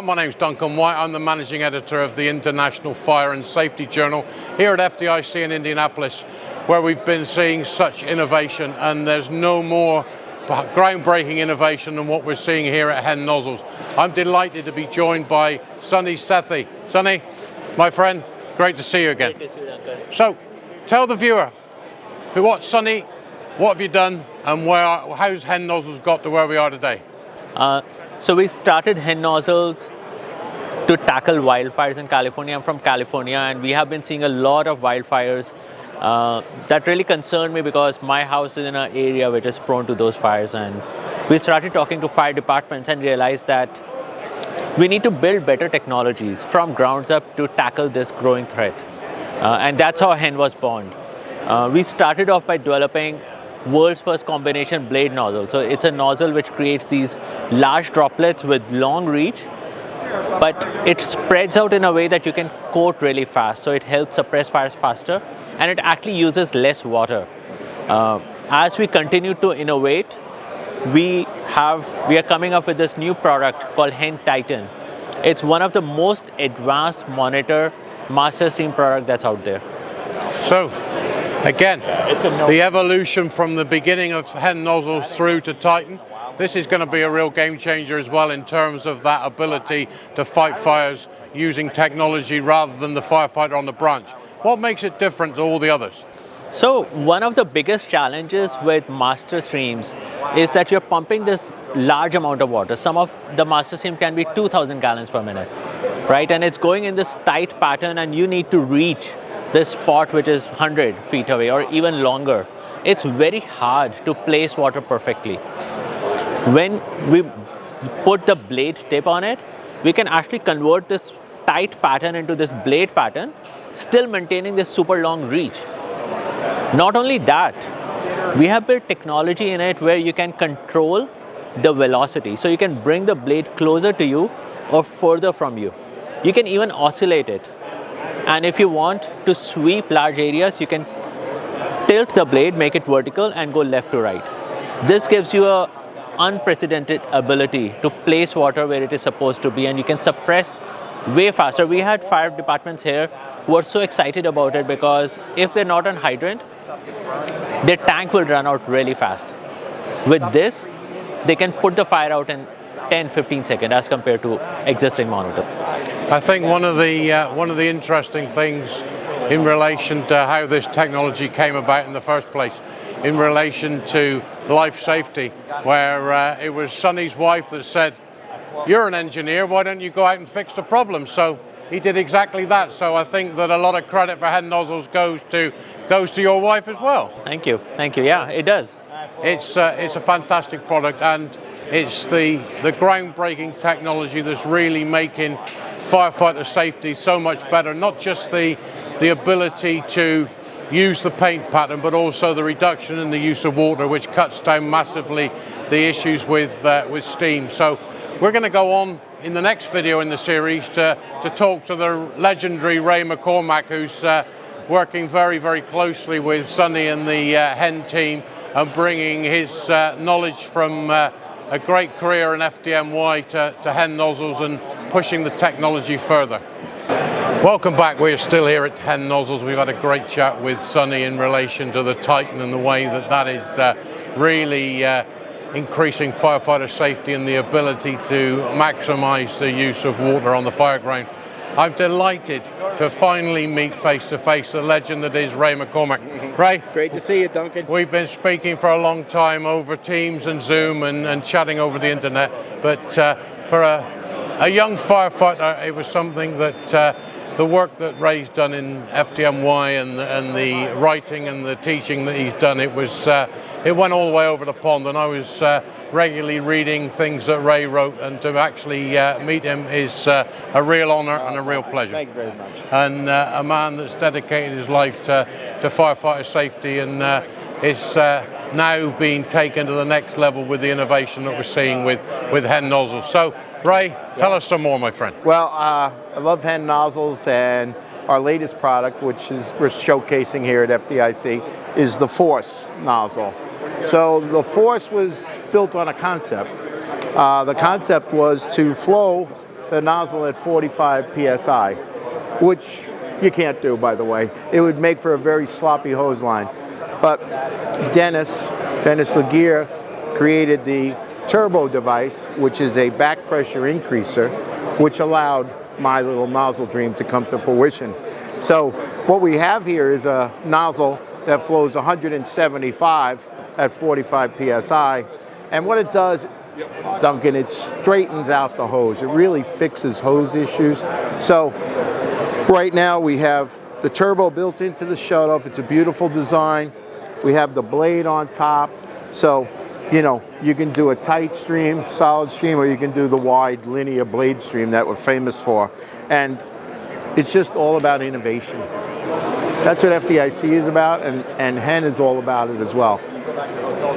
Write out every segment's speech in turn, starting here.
my name's Duncan White. I'm the managing editor of the International Fire and Safety Journal here at FDIC in Indianapolis, where we've been seeing such innovation, and there's no more groundbreaking innovation than what we're seeing here at HEN Nozzles. I'm delighted to be joined by Sunny Sethi. Sunny, my friend, great to see you again. Great to see you, Duncan. So, tell the viewer, what's Sunny, what have you done, and how's HEN Nozzles got to where we are today? So we started HEN Nozzles to tackle wildfires in California. I'm from California, and we have been seeing a lot of wildfires that really concerned me because my house is in an area which is prone to those fires. And we started talking to fire departments and realized that we need to build better technologies from grounds up to tackle this growing threat. And that's how HEN was born. We started off by developing world's first combination blade nozzle. So it's a nozzle which creates these large droplets with long reach, but it spreads out in a way that you can coat really fast. So it helps suppress fires faster, and it actually uses less water. As we continue to innovate, we are coming up with this new product called Hen Titan. It's one of the most advanced monitor master stream product that's out there. So, again, the evolution from the beginning of HEN Nozzles through to Titan, this is going to be a real game changer as well in terms of that ability to fight fires using technology rather than the firefighter on the branch. What makes it different to all the others? So one of the biggest challenges with master streams is that you're pumping this large amount of water. Some of the master stream can be 2,000 gallons per minute, right? And it's going in this tight pattern, and you need to reach this spot which is 100 feet away or even longer. It's very hard to place water perfectly. When we put the blade tip on it, we can actually convert this tight pattern into this blade pattern, still maintaining this super long reach. Not only that, we have built technology in it where you can control the velocity. So you can bring the blade closer to you or further from you. You can even oscillate it. And if you want to sweep large areas, you can tilt the blade, make it vertical, and go left to right. This gives you an unprecedented ability to place water where it is supposed to be, and you can suppress way faster. We had fire departments here who were so excited about it because if they're not on hydrant, their tank will run out really fast. With this, they can put the fire out in 10-15 seconds as compared to existing monitor. I think one of the interesting things in relation to how this technology came about in the first place, in relation to life safety, where it was Sunny's wife that said, "You're an engineer, why don't you go out and fix the problem?" So he did exactly that. So I think that a lot of credit for HEN Nozzles goes to your wife as well. Thank you. Yeah, it does. It's a fantastic product, and it's the groundbreaking technology that's really making firefighter safety so much better. Not just the ability to use the paint pattern, but also the reduction in the use of water, which cuts down massively the issues with steam. So we're going to go on in the next video in the series to talk to the legendary Ray McCormack, who's working very, very closely with Sunny and the HEN team and bringing his knowledge from a great career in FDMY to HEN Nozzles and pushing the technology further. Welcome back. We're still here at HEN Nozzles. We've had a great chat with Sunny in relation to the Titan and the way that is really increasing firefighter safety and the ability to maximize the use of water on the fireground. I'm delighted to finally meet face-to-face the legend that is Ray McCormack. Ray? Great to see you, Duncan. We've been speaking for a long time over Teams and Zoom and chatting over the internet, but for a young firefighter, it was something that the work that Ray's done in FDMY and the writing and the teaching that he's done, it went all the way over the pond, and I was regularly reading things that Ray wrote, and to actually meet him is a real honor and a real pleasure. Thank you very much. And a man that's dedicated his life to firefighter safety and is now being taken to the next level with the innovation that we're seeing with HEN Nozzles. So, Ray, tell us some more, my friend. Well, I love HEN Nozzles, and our latest product, which we're showcasing here at FDIC, is the Force nozzle. So the Force was built on a concept. The concept was to flow the nozzle at 45 psi, which you can't do, by the way. It would make for a very sloppy hose line. But Dennis Laguerre created the turbo device, which is a back pressure increaser, which allowed my little nozzle dream to come to fruition. So what we have here is a nozzle that flows 175 at 45 psi. And what it does, Duncan, it straightens out the hose. It really fixes hose issues. So right now we have the turbo built into the shutoff. It's a beautiful design. We have the blade on top. So, you know, you can do a tight stream, solid stream, or you can do the wide linear blade stream that we're famous for. And it's just all about innovation. That's what FDIC is about, and HEN is all about it as well.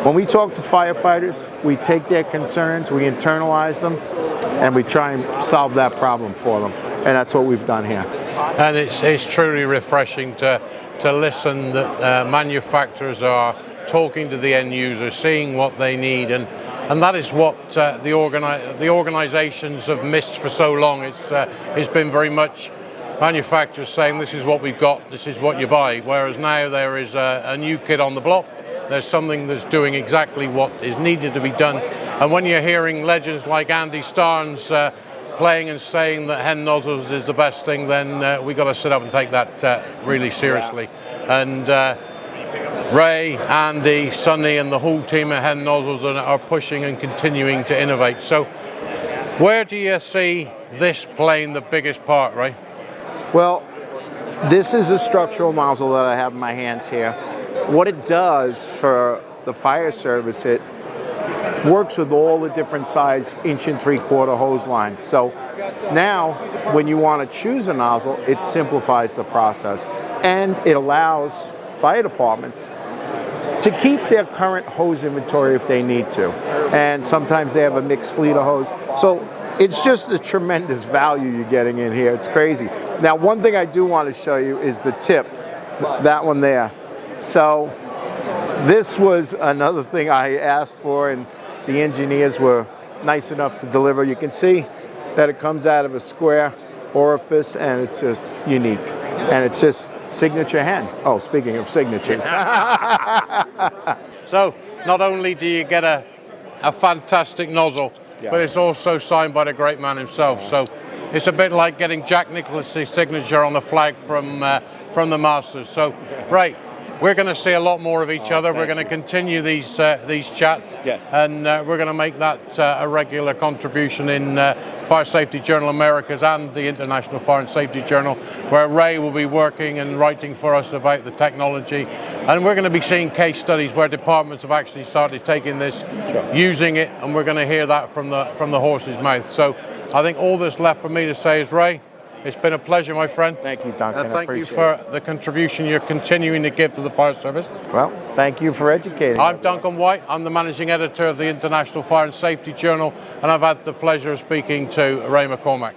When we talk to firefighters, we take their concerns, we internalize them, and we try and solve that problem for them. And that's what we've done here. And it's truly refreshing to listen that manufacturers are talking to the end user, seeing what they need, and that is what the organizations have missed for so long. It's been very much manufacturers saying this is what we've got, this is what you buy, whereas now there is a new kid on the block. There's something that's doing exactly what is needed to be done. And when you're hearing legends like Andy Starnes playing and saying that HEN Nozzles is the best thing, then we got to sit up and take that really seriously. And Ray, Andy, Sunny, and the whole team at HEN Nozzles are pushing and continuing to innovate. So where do you see this playing the biggest part, Ray? Well, this is a structural nozzle that I have in my hands here. What it does for the fire service, it works with all the different size 1 3/4 hose lines. So now when you want to choose a nozzle, it simplifies the process, and it allows fire departments to keep their current hose inventory if they need to. And sometimes they have a mixed fleet of hose. So it's just a tremendous value you're getting in here. It's crazy. Now, one thing I do want to show you is the tip, that one there. So this was another thing I asked for, and the engineers were nice enough to deliver. You can see that it comes out of a square orifice, and it's just unique. And it's just signature HEN. Oh, speaking of signatures. So not only do you get a fantastic nozzle, but it's also signed by the great man himself. So it's a bit like getting Jack Nicklaus's signature on the flag from the Masters. So, right, we're going to see a lot more of each other. We're going to continue these chats, and we're going to make that a regular contribution in Fire Safety Journal Americas and the International Fire and Safety Journal, where Ray will be working and writing for us about the technology. And we're going to be seeing case studies where departments have actually started taking this, using it, and we're going to hear that from the horse's mouth. So I think all that's left for me to say is, Ray, it's been a pleasure, my friend. Thank you, Duncan. And thank you for the contribution you're continuing to give to the fire service. Well, thank you for educating. I'm Duncan White. I'm the managing editor of the International Fire and Safety Journal, and I've had the pleasure of speaking to Ray McCormack.